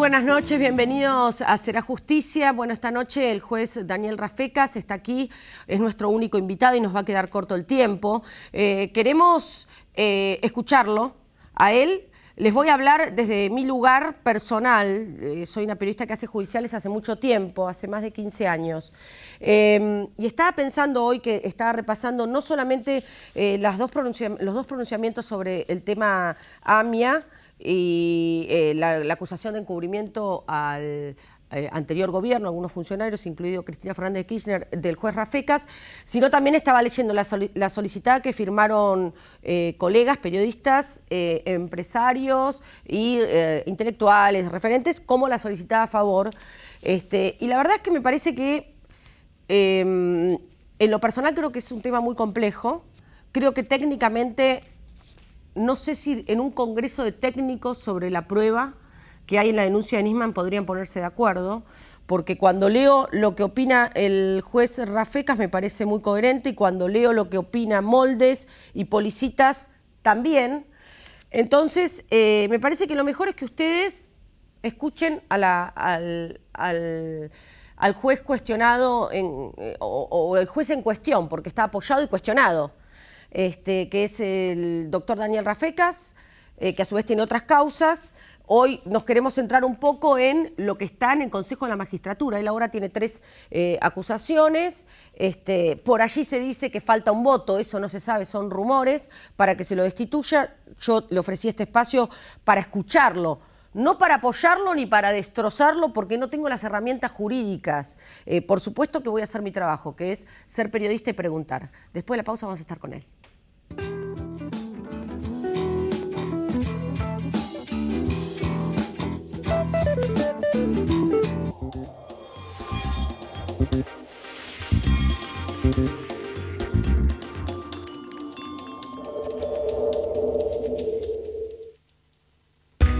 buenas noches, bienvenidos a Será Justicia. Bueno, esta noche el juez Daniel Rafecas está aquí, es nuestro único invitado y nos va a quedar corto el tiempo. Queremos escucharlo a él. Les voy a hablar desde mi lugar personal. Soy una periodista que hace judiciales hace mucho tiempo, hace más de 15 años. Y estaba pensando hoy que estaba repasando no solamente los dos pronunciamientos sobre el tema AMIA y la acusación de encubrimiento al anterior gobierno, algunos funcionarios, incluido Cristina Fernández de Kirchner, del juez Rafecas, sino también estaba leyendo la solicitada que firmaron colegas, periodistas, empresarios y intelectuales, referentes, como la solicitada a favor. Y la verdad es que me parece que, en lo personal, creo que es un tema muy complejo. Creo que técnicamente, no sé si en un congreso de técnicos sobre la prueba que hay en la denuncia de Nisman podrían ponerse de acuerdo, porque cuando leo lo que opina el juez Rafecas me parece muy coherente, y cuando leo lo que opina Moldes y Policitas también. Entonces, me parece que lo mejor es que ustedes escuchen al juez cuestionado, o el juez en cuestión, porque está apoyado y cuestionado, que es el doctor Daniel Rafecas, que a su vez tiene otras causas. Hoy nos queremos centrar un poco en lo que está en el Consejo de la Magistratura. Él ahora tiene 3 acusaciones. Por allí se dice que falta un voto, eso no se sabe, son rumores, para que se lo destituya. Yo le ofrecí este espacio para escucharlo, no para apoyarlo ni para destrozarlo, porque no tengo las herramientas jurídicas. Por supuesto que voy a hacer mi trabajo, que es ser periodista y preguntar. Después de la pausa vamos a estar con él.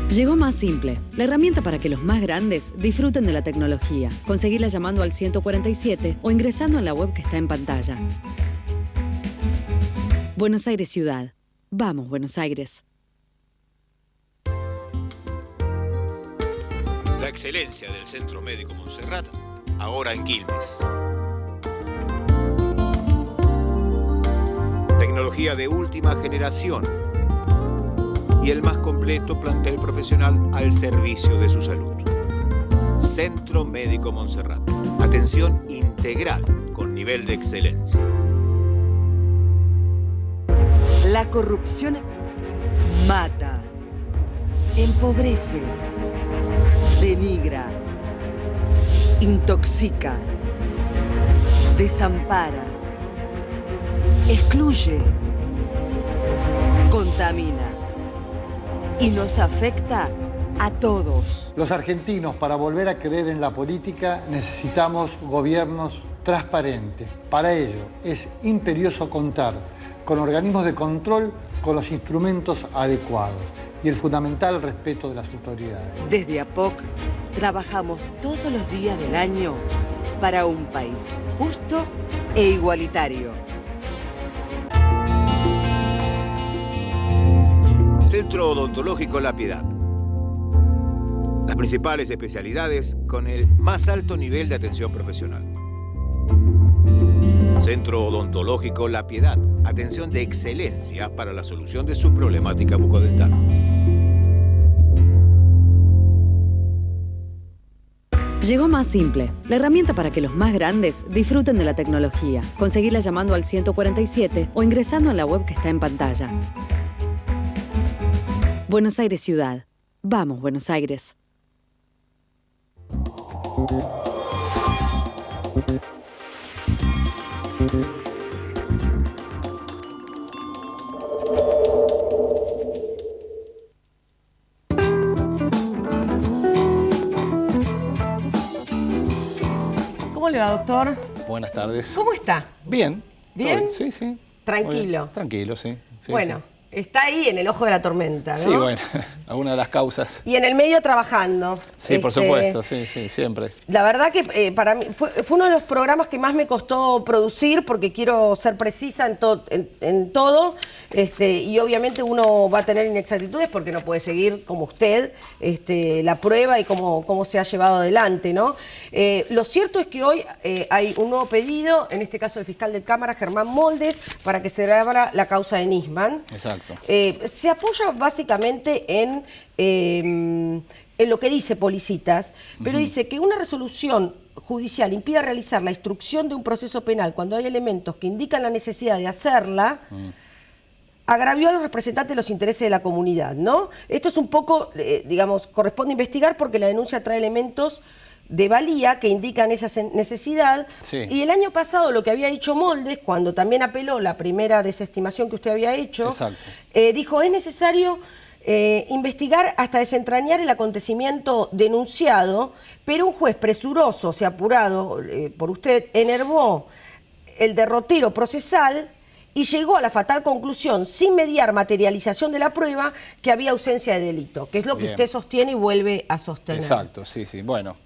Llegó Más Simple, la herramienta para que los más grandes disfruten de la tecnología. Conseguirla llamando al 147 o ingresando en la web que está en pantalla. Buenos Aires Ciudad. Vamos, Buenos Aires. La excelencia del Centro Médico Montserrat, ahora en Quilmes. Tecnología de última generación y el más completo plantel profesional al servicio de su salud. Centro Médico Montserrat. Atención integral con nivel de excelencia. La corrupción mata, empobrece, denigra, intoxica, desampara, excluye, contamina y nos afecta a todos. Los argentinos, para volver a creer en la política, necesitamos gobiernos transparentes. Para ello es imperioso contar con organismos de control con los instrumentos adecuados y el fundamental respeto de las autoridades. Desde APOC trabajamos todos los días del año para un país justo e igualitario. Centro Odontológico La Piedad. Las principales especialidades con el más alto nivel de atención profesional. Centro Odontológico La Piedad. Atención de excelencia para la solución de su problemática bucodental. Llegó Más Simple, la herramienta para que los más grandes disfruten de la tecnología. Conseguirla llamando al 147 o ingresando en la web que está en pantalla. Buenos Aires Ciudad. Vamos, Buenos Aires. ¿Cómo le va, doctor? Buenas tardes. ¿Cómo está? Bien. ¿Bien? Sí, sí. Tranquilo. Tranquilo, sí. Sí, bueno, sí. Está ahí en el ojo de la tormenta, ¿no? Sí, bueno, alguna de las causas. Y en el medio trabajando. Sí, por supuesto, sí, siempre. La verdad que para mí fue uno de los programas que más me costó producir porque quiero ser precisa en todo. Y obviamente uno va a tener inexactitudes porque no puede seguir como usted la prueba y cómo se ha llevado adelante, ¿no? Lo cierto es que hoy hay un nuevo pedido, en este caso del fiscal de Cámara, Germán Moldes, para que se abra la causa de Nisman. Exacto. Se apoya básicamente en lo que dice Policitas, pero dice que una resolución judicial impida realizar la instrucción de un proceso penal cuando hay elementos que indican la necesidad de hacerla, agravió a los representantes de los intereses de la comunidad, ¿no? Esto es un poco, digamos, corresponde investigar porque la denuncia trae elementos de valía que indican esa necesidad. Sí. Y el año pasado lo que había dicho Moldes, cuando también apeló la primera desestimación que usted había hecho, dijo, es necesario investigar hasta desentrañar el acontecimiento denunciado, pero un juez presuroso, o sea, apurado por usted, enervó el derrotero procesal y llegó a la fatal conclusión, sin mediar materialización de la prueba, que había ausencia de delito, que es lo que usted sostiene y vuelve a sostener. Exacto, sí. Bueno,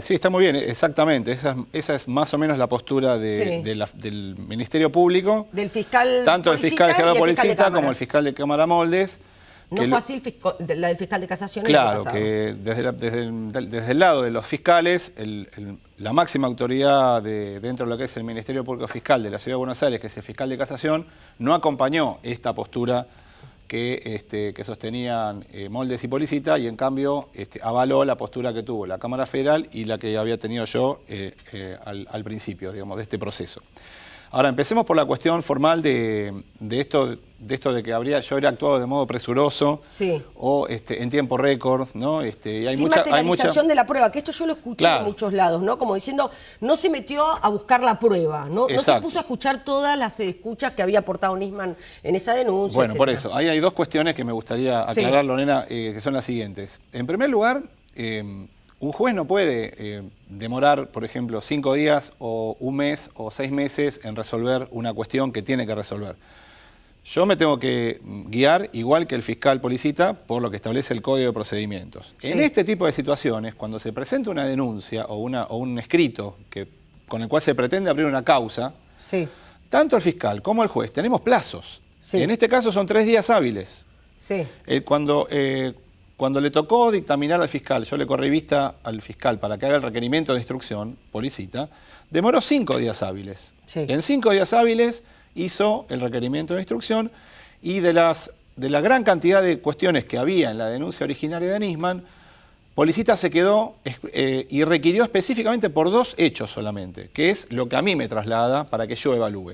sí, está muy bien, exactamente. Esa es más o menos la postura del Ministerio Público. Del fiscal tanto el fiscal general de Policita como el fiscal de Cámara Moldes. No fue así la del fiscal de casación. Claro, que desde el lado de los fiscales, la máxima autoridad dentro de lo que es el Ministerio Público Fiscal de la Ciudad de Buenos Aires, que es el fiscal de casación, no acompañó esta postura que sostenían Moldes y Policitas, y en cambio avaló la postura que tuvo la Cámara Federal y la que había tenido yo al principio, digamos, de este proceso. Ahora, empecemos por la cuestión formal de esto de que yo habría actuado de modo presuroso o en tiempo récord, ¿no? Y hay sin mucha materialización de la prueba, que esto yo lo escuché en muchos lados, ¿no? Como diciendo, no se metió a buscar la prueba, no se puso a escuchar todas las escuchas que había aportado Nisman en esa denuncia. Bueno, por eso, ahí hay dos cuestiones que me gustaría aclarar, Lorena, que son las siguientes. En primer lugar, un juez no puede demorar, por ejemplo, 5 días o 1 mes o 6 meses en resolver una cuestión que tiene que resolver. Yo me tengo que guiar, igual que el fiscal Policita, por lo que establece el Código de Procedimientos. En este tipo de situaciones, cuando se presenta una denuncia o un escrito con el cual se pretende abrir una causa, tanto el fiscal como el juez tenemos plazos. En este caso son 3 días hábiles. Cuando le tocó dictaminar al fiscal, yo le corrí vista al fiscal para que haga el requerimiento de instrucción, Policita, demoró 5 días hábiles. En 5 días hábiles hizo el requerimiento de instrucción y de la gran cantidad de cuestiones que había en la denuncia originaria de Nisman, Policita se quedó y requirió específicamente por 2 hechos solamente, que es lo que a mí me traslada para que yo evalúe.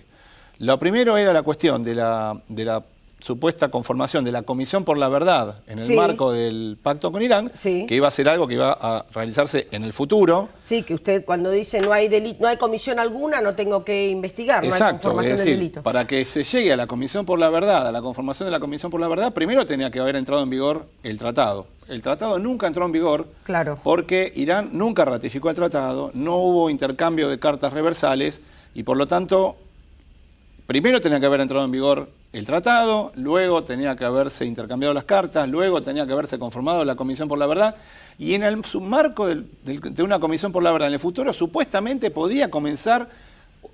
Lo primero era la cuestión de la supuesta conformación de la Comisión por la Verdad en el marco del pacto con Irán, que iba a ser algo que iba a realizarse en el futuro. Sí, que usted cuando dice no hay delito, no hay comisión alguna, no tengo que investigar, no hay conformación del delito. Para que se llegue a la Comisión por la Verdad, a la conformación de la Comisión por la Verdad, primero tenía que haber entrado en vigor el tratado. El tratado nunca entró en vigor porque Irán nunca ratificó el tratado, no hubo intercambio de cartas reversales y por lo tanto primero tenía que haber entrado en vigor el tratado, luego tenía que haberse intercambiado las cartas, luego tenía que haberse conformado la Comisión por la Verdad, y en el marco de una Comisión por la Verdad en el futuro supuestamente podía comenzar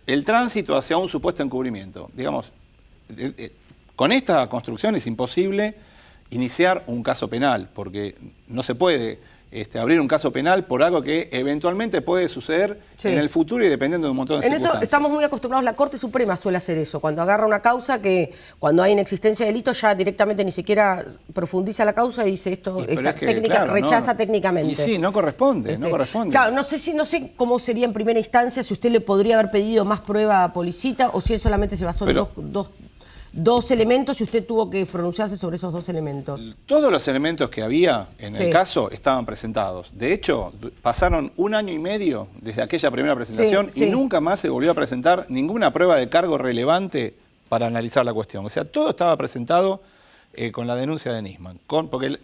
el tránsito hacia un supuesto encubrimiento. Digamos, con esta construcción es imposible iniciar un caso penal, porque no se puede abrir un caso penal por algo que eventualmente puede suceder en el futuro y dependiendo de un montón de circunstancias. En eso estamos muy acostumbrados, la Corte Suprema suele hacer eso, cuando agarra una causa que cuando hay inexistencia de delito ya directamente ni siquiera profundiza la causa y dice esta técnica rechaza técnicamente. Y sí, no corresponde, no corresponde. Claro, no sé cómo sería en primera instancia si usted le podría haber pedido más prueba a Policita o si él solamente se basó en dos elementos y usted tuvo que pronunciarse sobre esos 2 elementos. Todos los elementos que había en el caso estaban presentados. De hecho, pasaron 1 año y medio desde aquella primera presentación y nunca más se volvió a presentar ninguna prueba de cargo relevante para analizar la cuestión. O sea, todo estaba presentado con la denuncia de Nisman. Porque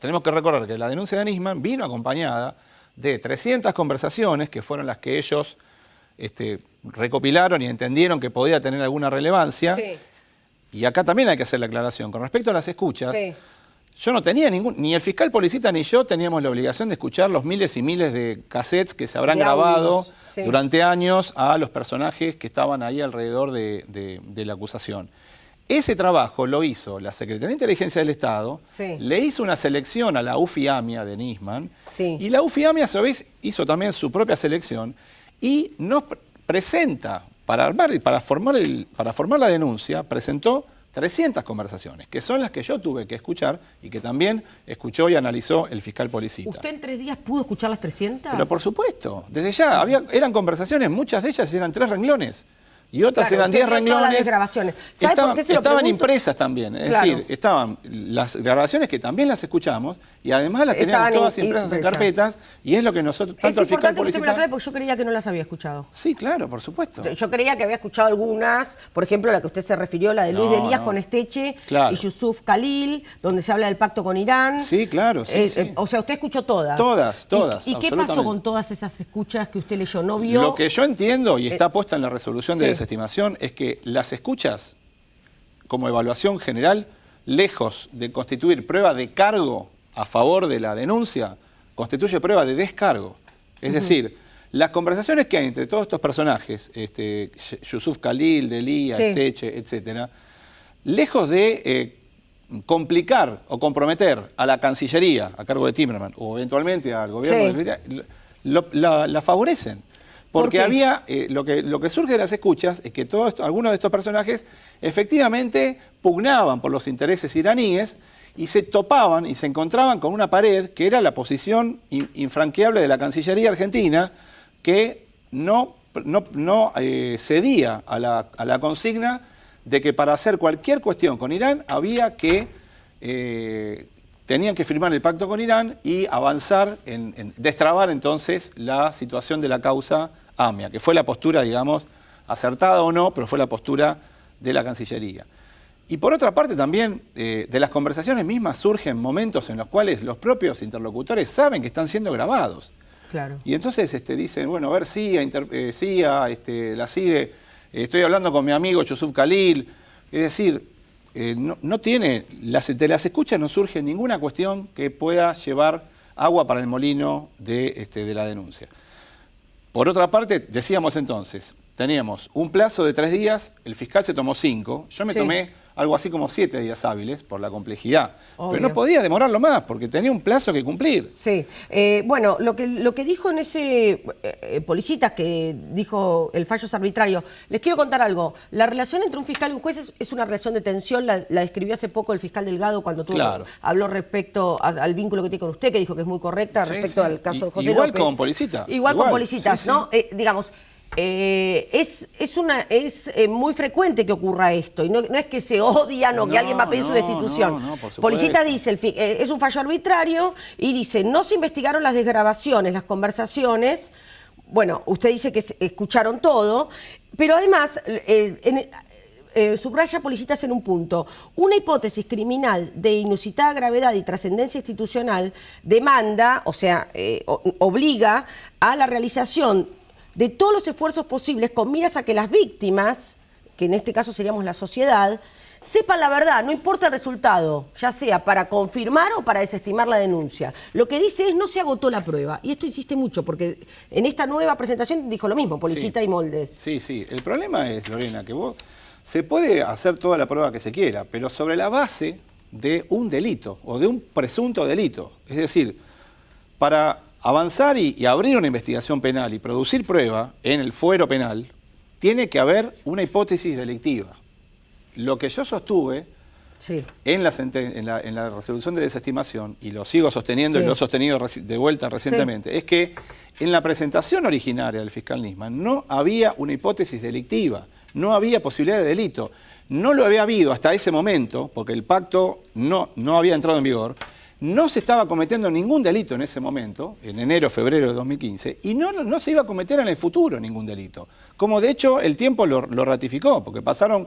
tenemos que recordar que la denuncia de Nisman vino acompañada de 300 conversaciones que fueron las que ellos recopilaron y entendieron que podía tener alguna relevancia. y acá también hay que hacer la aclaración, con respecto a las escuchas, Sí. yo no tenía ni el fiscal Policita ni yo teníamos la obligación de escuchar los miles y miles de cassettes que se habrán De grabado audios, sí. durante años a los personajes que estaban ahí alrededor de la acusación. Ese trabajo lo hizo la Secretaría de Inteligencia del Estado, Sí. le hizo una selección a la UFI-AMIA de Nisman, Sí. y la UFI-AMIA a su vez hizo también su propia selección y nos presenta, para armar y para formar la denuncia, presentó 300 conversaciones, que son las que yo tuve que escuchar y que también escuchó y analizó el fiscal Policita. ¿Usted en 3 días pudo escuchar las 300? Pero por supuesto, desde ya, eran conversaciones, muchas de ellas eran 3 renglones. Y otras Claro, eran usted 10 vio todas renglones. las grabaciones. ¿Sabe por qué se lo estaban pregunto? impresas también. Es Claro. decir, estaban las grabaciones que también las escuchamos y además las teníamos Estaban todas impresas en impresas. carpetas y es lo que nosotros, Es tanto el fiscal importante que usted me lo aclare Policita... porque yo creía que no las había escuchado. Sí, claro, por supuesto. Yo creía que había escuchado algunas, por ejemplo, la que usted se refirió, la de Luis No, de Elías no. con Esteche Claro. y Yusuf Khalil, donde se habla del pacto con Irán. Sí, claro, sí, sí. O sea, usted escuchó todas. Todas, todas, ¿Y qué pasó absolutamente. con todas esas escuchas que usted leyó? ¿No vio? Lo que yo entiendo y está puesta en la resolución de sí. desestimación es que las escuchas, como evaluación general, lejos de constituir prueba de cargo a favor de la denuncia, constituye prueba de descargo. Es decir, las conversaciones que hay entre todos estos personajes, Yusuf Khalil, Delia, Sí. Esteche, etcétera, lejos de complicar o comprometer a la Cancillería a cargo de Timerman o eventualmente al gobierno Sí. la favorecen. Porque ¿Por qué? había, lo que surge de las escuchas es que algunos de estos personajes efectivamente pugnaban por los intereses iraníes y se topaban y se encontraban con una pared que era la posición infranqueable de la Cancillería argentina, que no cedía a la consigna de que para hacer cualquier cuestión con Irán había que tenían que firmar el pacto con Irán y avanzar en destrabar entonces la situación de la causa AMIA, que fue la postura, digamos, acertada o no, pero fue la postura de la Cancillería. Y por otra parte también, de las conversaciones mismas surgen momentos en los cuales los propios interlocutores saben que están siendo grabados. Claro. Y entonces dicen, bueno, a ver, CIA, la CIDE, estoy hablando con mi amigo Yusuf Khalil. Es decir, no tiene, de las escuchas no surge ninguna cuestión que pueda llevar agua para el molino de la denuncia. Por otra parte, decíamos entonces, teníamos un plazo de 3 días, el fiscal se tomó 5, yo me Sí. tomé algo así como 7 días hábiles por la complejidad, Obvio. pero no podía demorarlo más porque tenía un plazo que cumplir. Sí. Bueno, lo que dijo en ese Policita, que dijo el fallo es arbitrario, les quiero contar algo. La relación entre un fiscal y un juez es una relación de tensión, la describió hace poco el fiscal Delgado cuando Claro. habló respecto al vínculo que tiene con usted, que dijo que es muy correcta Sí, respecto sí. al caso de José Igual López. con Policita. Igual con Policitas, sí, sí. ¿no? Digamos, es muy frecuente que ocurra esto, y no es que se odian o que No, alguien va a pedir su no, destitución. no, por supuesto. Policita dice, es un fallo arbitrario, y dice, no se investigaron las desgrabaciones, las conversaciones. Bueno, usted dice que escucharon todo, pero además subraya Policitas en un punto. Una hipótesis criminal de inusitada gravedad y trascendencia institucional demanda, o sea, obliga a la realización de todos los esfuerzos posibles con miras a que las víctimas, que en este caso seríamos la sociedad, sepan la verdad, no importa el resultado, ya sea para confirmar o para desestimar la denuncia. Lo que dice es no se agotó la prueba, y esto insiste mucho, porque en esta nueva presentación dijo lo mismo, Policita Sí. y Moldes. Sí, sí. El problema es, Lorena, que se puede hacer toda la prueba que se quiera, pero sobre la base de un delito o de un presunto delito. Es decir, para avanzar y abrir una investigación penal y producir prueba en el fuero penal, tiene que haber una hipótesis delictiva. Lo que yo sostuve Sí. en la resolución de desestimación, y lo sigo sosteniendo Sí. y lo he sostenido de vuelta recientemente, es que en la presentación originaria del fiscal Nisman no había una hipótesis delictiva, no había posibilidad de delito. No lo había habido hasta ese momento, porque el pacto no había entrado en vigor, no se estaba cometiendo ningún delito en ese momento, en enero, febrero de 2015, y no se iba a cometer en el futuro ningún delito. Como de hecho el tiempo lo ratificó, porque pasaron...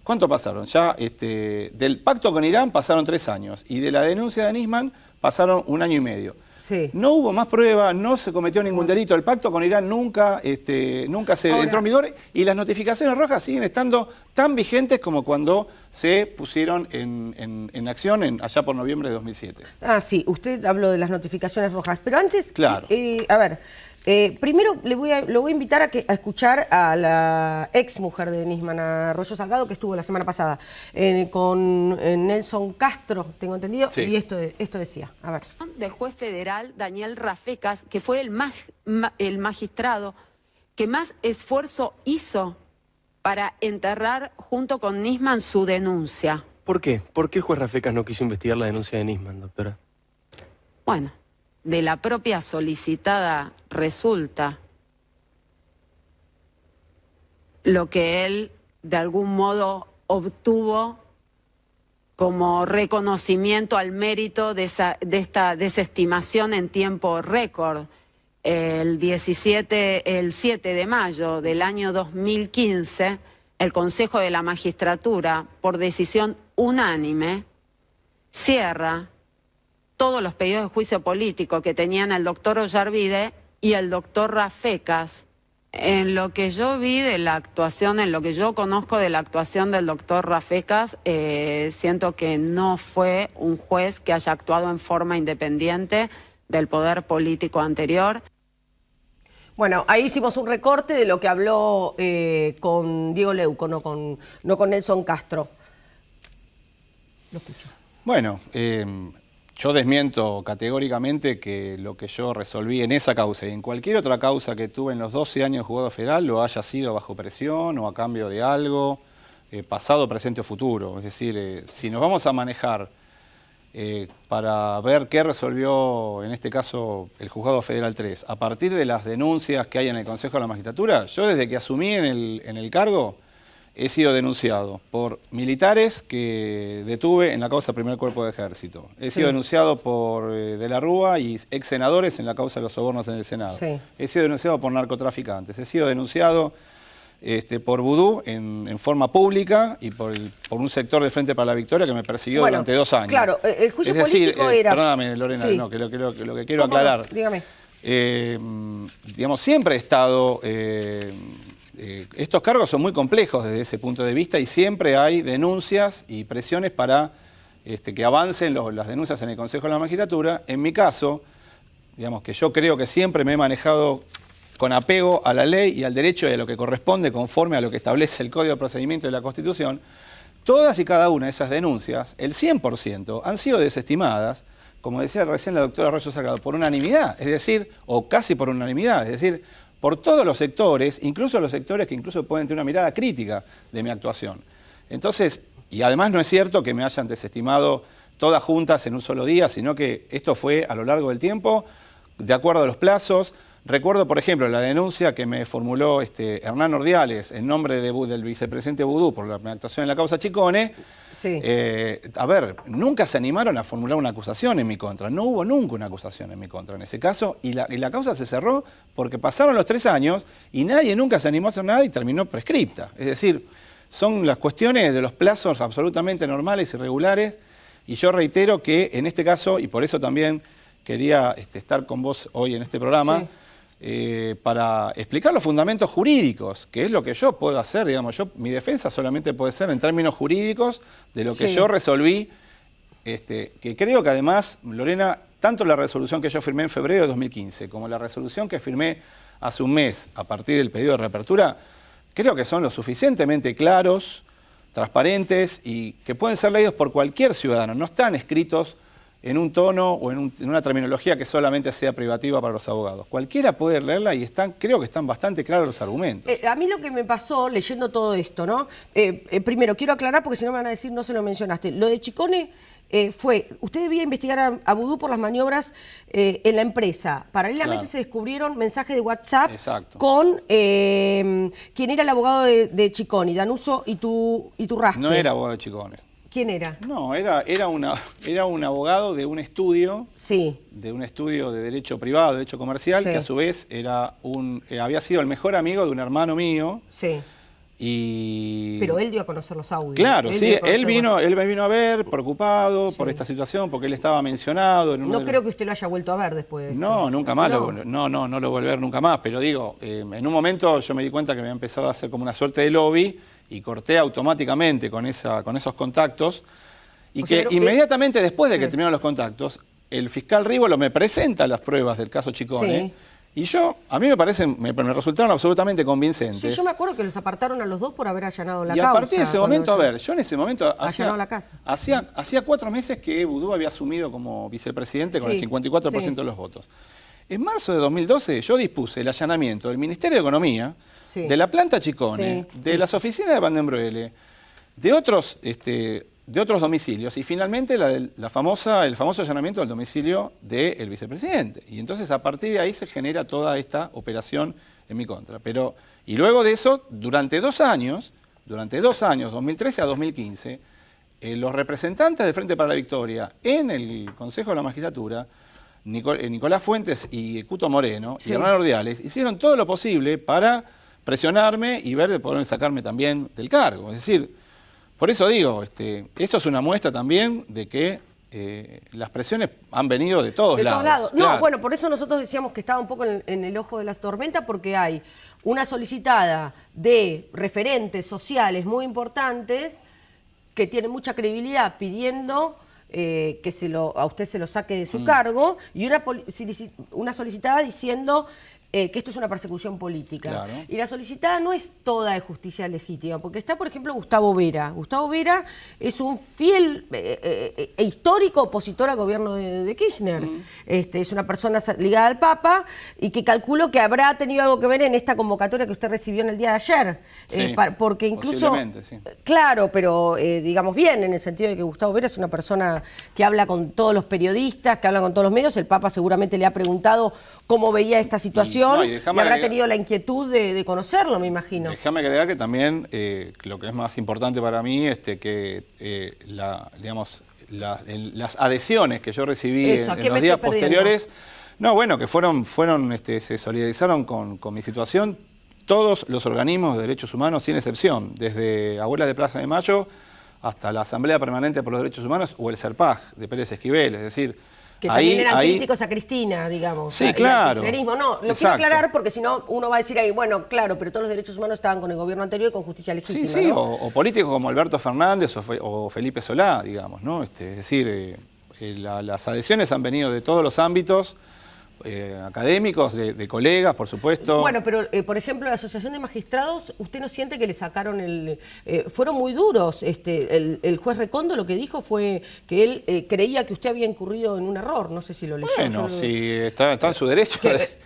¿Cuánto pasaron? Ya del pacto con Irán pasaron 3 años y de la denuncia de Nisman pasaron 1 año y medio. Sí. No hubo más pruebas, no se cometió ningún delito. El pacto con Irán nunca se entró en vigor y las notificaciones rojas siguen estando tan vigentes como cuando se pusieron en acción allá por noviembre de 2007. Ah, sí, usted habló de las notificaciones rojas, pero antes, claro. A ver, primero lo voy a invitar a escuchar a la ex mujer de Nisman Arroyo Salgado, que estuvo la semana pasada con Nelson Castro, tengo entendido, sí. Y esto decía, a ver. Del juez federal Daniel Rafecas, que fue el magistrado que más esfuerzo hizo para enterrar junto con Nisman su denuncia. ¿Por qué? ¿Por qué el juez Rafecas no quiso investigar la denuncia de Nisman, doctora? Bueno, de la propia solicitada resulta lo que él de algún modo obtuvo como reconocimiento al mérito de esta desestimación en tiempo récord. El 7 de mayo del año 2015, el Consejo de la Magistratura, por decisión unánime, cierra todos los pedidos de juicio político que tenían el doctor Ollarvide y el doctor Rafecas. En lo que yo vi de la actuación, en lo que yo conozco de la actuación del doctor Rafecas, siento que no fue un juez que haya actuado en forma independiente del poder político anterior. Bueno, ahí hicimos un recorte de lo que habló con Diego Leuco, no con Nelson Castro. Lo escucho. Bueno, yo desmiento categóricamente que lo que yo resolví en esa causa y en cualquier otra causa que tuve en los 12 años de juzgado federal lo haya sido bajo presión o a cambio de algo, pasado, presente o futuro. Es decir, si nos vamos a manejar para ver qué resolvió, en este caso, el Juzgado Federal 3, a partir de las denuncias que hay en el Consejo de la Magistratura, yo desde que asumí en el cargo he sido denunciado por militares que detuve en la causa Primer Cuerpo de Ejército. He sido denunciado por De la Rúa y ex senadores en la causa de los sobornos en el Senado. Sí. He sido denunciado por narcotraficantes. He sido denunciado por vudú en forma pública y por un sector del Frente para la Victoria que me persiguió durante 2 años. Claro, el juicio político era... Perdóname, Lorena, no, que lo que quiero aclarar. No? Dígame. Digamos, siempre he estado... estos cargos son muy complejos desde ese punto de vista y siempre hay denuncias y presiones para que avancen las denuncias en el Consejo de la Magistratura. En mi caso, digamos que yo creo que siempre me he manejado con apego a la ley y al derecho y a lo que corresponde conforme a lo que establece el Código de Procedimiento de la Constitución. Todas y cada una de esas denuncias, el 100%, han sido desestimadas, como decía recién la doctora Arroyo Salgado, por unanimidad, es decir, o casi por unanimidad, es decir, por todos los sectores, incluso los sectores que incluso pueden tener una mirada crítica de mi actuación. Entonces, y además no es cierto que me hayan desestimado todas juntas en un solo día, sino que esto fue a lo largo del tiempo, de acuerdo a los plazos. Recuerdo, por ejemplo, la denuncia que me formuló Hernán Ordiales en nombre del vicepresidente Vudú por mi actuación en la causa Chicone. Sí. A ver, nunca se animaron a formular una acusación en mi contra. No hubo nunca una acusación en mi contra en ese caso. Y la causa se cerró porque pasaron los 3 años y nadie nunca se animó a hacer nada y terminó prescripta. Es decir, son las cuestiones de los plazos absolutamente normales y regulares. Y yo reitero que en este caso, y por eso también quería estar con vos hoy en este programa, sí, para explicar los fundamentos jurídicos, que es lo que yo puedo hacer, digamos, mi defensa solamente puede ser en términos jurídicos de lo que yo resolví, que creo que además, Lorena, tanto la resolución que yo firmé en febrero de 2015 como la resolución que firmé hace un mes a partir del pedido de reapertura, creo que son lo suficientemente claros, transparentes y que pueden ser leídos por cualquier ciudadano, no están escritos en un tono o en una terminología que solamente sea privativa para los abogados. Cualquiera puede leerla y creo que están bastante claros los argumentos. A mí lo que me pasó leyendo todo esto, ¿no? Primero, quiero aclarar porque si no me van a decir no se lo mencionaste. Lo de Chicone fue, usted debía investigar a Vudú por las maniobras en la empresa. Paralelamente se descubrieron mensajes de WhatsApp con quien era el abogado de Chicone, Danuso y tu Raspe. No era abogado de Chicone. ¿Quién era? No, era un abogado de un estudio, de un estudio de derecho privado, derecho comercial, que a su vez había sido el mejor amigo de un hermano mío, Pero él dio a conocer los audios. Claro, sí, él me vino a ver preocupado por esta situación, porque él estaba mencionado. No creo que usted lo haya vuelto a ver después. No, nunca más, no lo volví a ver nunca más, pero digo, en un momento yo me di cuenta que me había empezado a hacer como una suerte de lobby y corté automáticamente con esos contactos, y que inmediatamente después de que terminaron los contactos, el fiscal Rívolo me presenta las pruebas del caso Chicone. Sí. Y a mí me resultaron absolutamente convincentes. Sí, yo me acuerdo que los apartaron a los dos por haber allanado la causa. Y a partir de ese momento, yo en ese momento hacía 4 meses que Boudou había asumido como vicepresidente con el 54% de los votos. En marzo de 2012 yo dispuse el allanamiento del Ministerio de Economía, de la planta Chicone, de las oficinas de Van den Broele, de otros domicilios, y finalmente el famoso allanamiento del domicilio del vicepresidente. Y entonces a partir de ahí se genera toda esta operación en mi contra. Y luego de eso, durante 2 años, 2013 a 2015, los representantes del Frente para la Victoria en el Consejo de la Magistratura, Nicolás Fuentes y Cuto Moreno y Hernán Ordiales, hicieron todo lo posible para presionarme y ver de poder sacarme también del cargo. Es decir, por eso digo, eso es una muestra también de que las presiones han venido de todos lados. No, claro. Bueno, por eso nosotros decíamos que estaba un poco en el ojo de la tormenta, porque hay una solicitada de referentes sociales muy importantes que tienen mucha credibilidad pidiendo que a usted se lo saque de su cargo, y una solicitada diciendo que esto es una persecución política. Claro. Y la solicitada no es toda de justicia legítima, porque está, por ejemplo, Gustavo Vera. Gustavo Vera es un fiel e histórico opositor al gobierno de Kirchner. Es una persona ligada al Papa y que calculo que habrá tenido algo que ver en esta convocatoria que usted recibió en el día de ayer. Sí, porque incluso... Sí. Claro, pero digamos bien, en el sentido de que Gustavo Vera es una persona que habla con todos los periodistas, que habla con todos los medios. El Papa seguramente le ha preguntado cómo veía esta situación. Y habrá tenido la inquietud de conocerlo, me imagino. Déjame agregar que también lo que es más importante para mí es que las adhesiones que yo recibí en los días posteriores, se solidarizaron con mi situación todos los organismos de derechos humanos, sin excepción, desde Abuelas de Plaza de Mayo hasta la Asamblea Permanente por los Derechos Humanos o el CERPAG de Pérez Esquivel, es decir... Que también eran críticos a Cristina, digamos. Sí, claro. No, lo quiero aclarar porque si no uno va a decir ahí, bueno, claro, pero todos los derechos humanos estaban con el gobierno anterior y con justicia legítima. Sí, ¿no? o políticos como Alberto Fernández o Felipe Solá, digamos, ¿no? Es decir, las adhesiones han venido de todos los ámbitos, académicos, de colegas, por supuesto. Bueno, pero por ejemplo, la Asociación de Magistrados, ¿usted no siente que le sacaron fueron muy duros? El juez Recondo lo que dijo fue que él creía que usted había incurrido en un error, no sé si lo leyó. Bueno, sí, está en su derecho.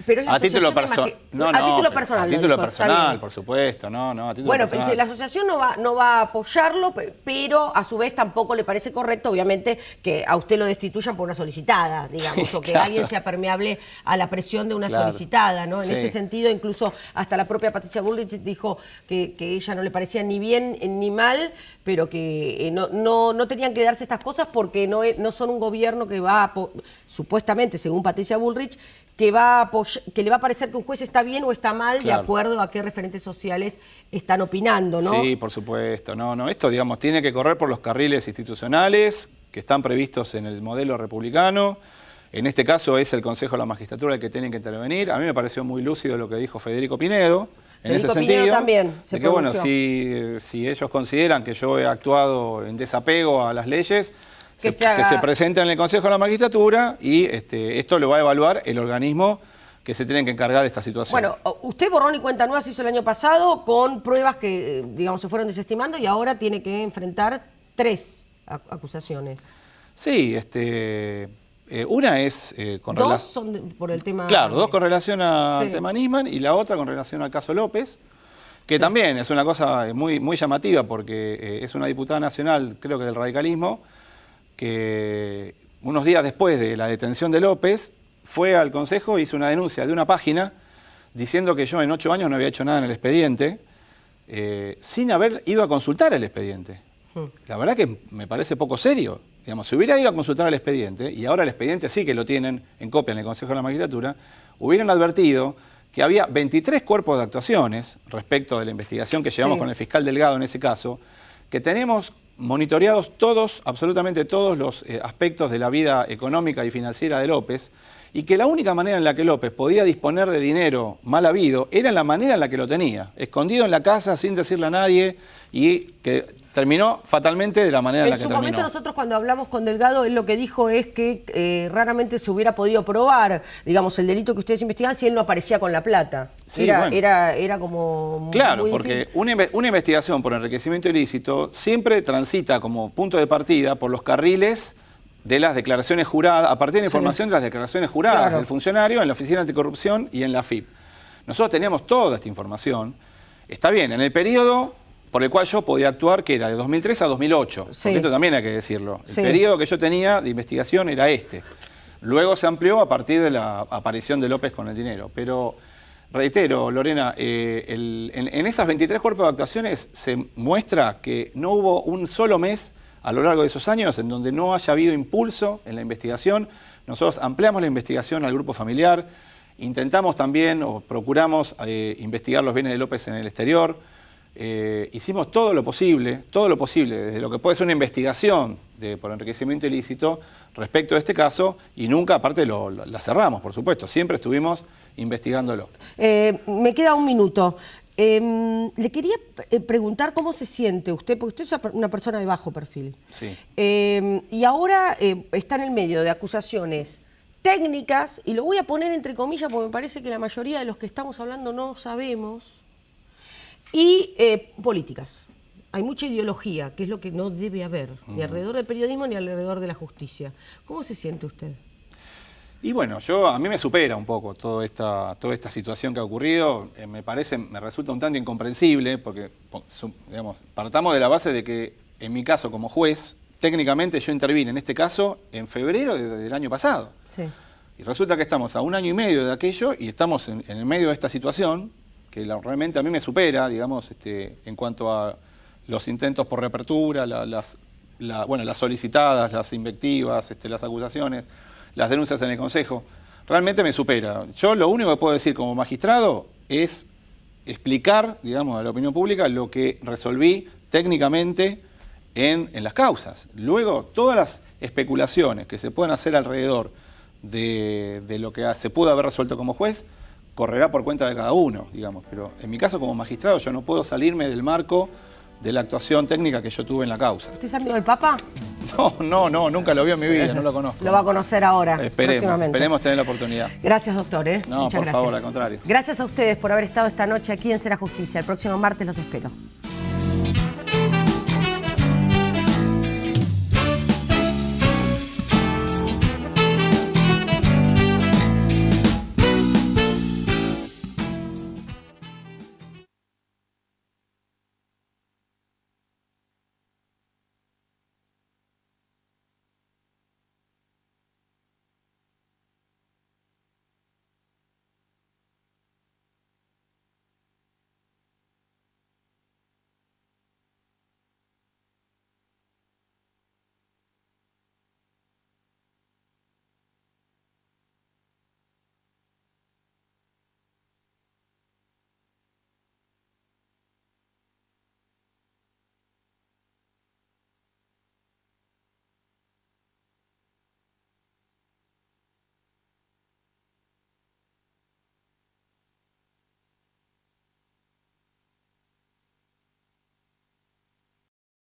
Pero es a título personal. A título personal. A título personal, por supuesto, a título personal. Bueno, la asociación no va a apoyarlo, pero a su vez tampoco le parece correcto, obviamente, que a usted lo destituyan por una solicitada, digamos, o que alguien sea permeable a la presión de una solicitada, ¿no? En este sentido, incluso hasta la propia Patricia Bullrich dijo que ella no le parecía ni bien ni mal, pero que no tenían que darse estas cosas porque no son un gobierno que va supuestamente, según Patricia Bullrich, que le va a parecer que un juez está bien o está mal de acuerdo a qué referentes sociales están opinando, ¿no? Sí, por supuesto. Esto, digamos, tiene que correr por los carriles institucionales que están previstos en el modelo republicano. En este caso es el Consejo de la Magistratura el que tiene que intervenir. A mí me pareció muy lúcido lo que dijo Federico Pinedo. En ese sentido, Pinedo también se pronunció. Bueno, si ellos consideran que yo he actuado en desapego a las leyes, que se presenten en el Consejo de la Magistratura y esto lo va a evaluar el organismo que se tiene que encargar de esta situación. Bueno, usted borrón y cuenta nueva se hizo el año pasado con pruebas que, digamos, se fueron desestimando y ahora tiene que enfrentar 3 acusaciones. Sí, una es con relación... Dos son por el tema... Claro, 2 con relación al tema Nisman y la otra con relación al caso López, que también es una cosa muy, muy llamativa porque es una diputada nacional, creo que del radicalismo, que unos días después de la detención de López fue al Consejo, hizo una denuncia de una página diciendo que yo en 8 años no había hecho nada en el expediente, sin haber ido a consultar el expediente. La verdad que me parece poco serio. Digamos, si hubiera ido a consultar el expediente, y ahora el expediente sí que lo tienen en copia en el Consejo de la Magistratura, hubieran advertido que había 23 cuerpos de actuaciones respecto de la investigación que llevamos con el fiscal Delgado en ese caso, que tenemos monitoreados todos, absolutamente todos los aspectos de la vida económica y financiera de López, y que la única manera en la que López podía disponer de dinero mal habido era la manera en la que lo tenía, escondido en la casa sin decirle a nadie, y que terminó fatalmente de la manera en la que terminó. En su momento nosotros cuando hablamos con Delgado, él lo que dijo es que raramente se hubiera podido probar, digamos, el delito que ustedes investigan si él no aparecía con la plata. Sí, era como claro, muy porque difícil. una investigación por enriquecimiento ilícito siempre transita como punto de partida por los carriles de las declaraciones juradas, a partir de la información de las declaraciones juradas del funcionario en la Oficina Anticorrupción y en la AFIP. Nosotros teníamos toda esta información. Está bien, en el periodo por el cual yo podía actuar, que era de 2003 a 2008, porque esto también hay que decirlo. El periodo que yo tenía de investigación era este. Luego se amplió a partir de la aparición de López con el dinero. Pero, reitero, Lorena, en esas 23 cuerpos de actuaciones se muestra que no hubo un solo mes a lo largo de esos años en donde no haya habido impulso en la investigación. Nosotros ampliamos la investigación al grupo familiar, intentamos también o procuramos investigar los bienes de López en el exterior. Hicimos todo lo posible, desde lo que puede ser una investigación por enriquecimiento ilícito respecto a este caso, y nunca, aparte, la cerramos, por supuesto. Siempre estuvimos investigándolo. Me queda un minuto. Le quería preguntar cómo se siente usted, porque usted es una persona de bajo perfil. Sí. Y ahora está en el medio de acusaciones técnicas, y lo voy a poner entre comillas porque me parece que la mayoría de los que estamos hablando no sabemos, y políticas. Hay mucha ideología, que es lo que no debe haber, ni alrededor del periodismo ni alrededor de la justicia. ¿Cómo se siente usted? Y bueno, a mí me supera un poco toda esta situación que ha ocurrido. Me resulta un tanto incomprensible, porque, digamos, partamos de la base de que, en mi caso como juez, técnicamente yo intervine en este caso en febrero del año pasado. Sí. Y resulta que estamos a 1 año y medio de aquello y estamos en el medio de esta situación que realmente a mí me supera, digamos, en cuanto a los intentos por reapertura, las solicitadas, las invectivas, las acusaciones, las denuncias en el Consejo. Realmente me supera. Yo lo único que puedo decir como magistrado es explicar, digamos, a la opinión pública lo que resolví técnicamente en las causas. Luego, todas las especulaciones que se puedan hacer alrededor de lo que se pudo haber resuelto como juez, correrá por cuenta de cada uno, digamos. Pero en mi caso como magistrado yo no puedo salirme del marco de la actuación técnica que yo tuve en la causa. ¿Usted es amigo del Papa? No, nunca lo vi en mi vida, no lo conozco. Lo va a conocer ahora, Esperemos tener la oportunidad. Gracias, doctor. No, Muchas gracias. Favor, al contrario. Gracias a ustedes por haber estado esta noche aquí en Será Justicia. El próximo martes los espero.